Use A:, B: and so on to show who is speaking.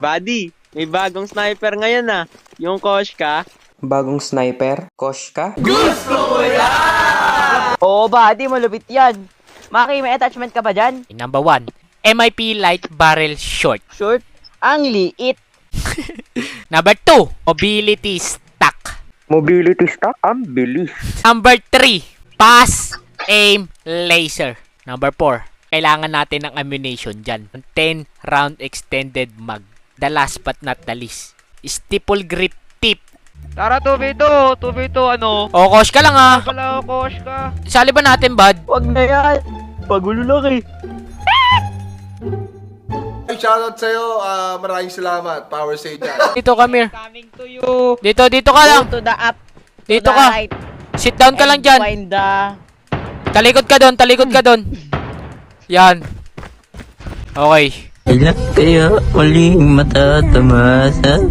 A: Buddy, may bagong sniper ngayon ah. Yung Koshka.
B: Bagong sniper? Koshka?
C: Oo ba, di malupit yan. Maki, may attachment ka ba dyan?
D: Number 1, MIP Light Barrel Short.
C: Short? Ang liit.
D: Number 2, Mobility Stock.
B: Mobility stock? Ang bilis.
D: Number 3, Pass Aim Laser. Number 4, kailangan natin ng ammunition dyan. 10 round extended mag. The last but not the least, Stipple Grip Tip.
A: Tara, 2v2. 2v2 ano?
D: O, Kosh ka lang ha.
A: Pala Koshka.
D: Sali ba natin, bud?
C: Wag na yan. Pagulo lang eh.
E: Ay, shoutout sa'yo. Maraming salamat. Power say dyan.
D: Dito, come here.
A: Coming to you.
D: Dito ka lang.
C: Go to the up.
D: Dito
C: to the
D: ka.
C: right,
D: Sit down ka lang
C: and
D: dyan.
C: Find the...
D: Talikod ka doon. Yan. Okay.
F: Kailan kaya uling matatamasa?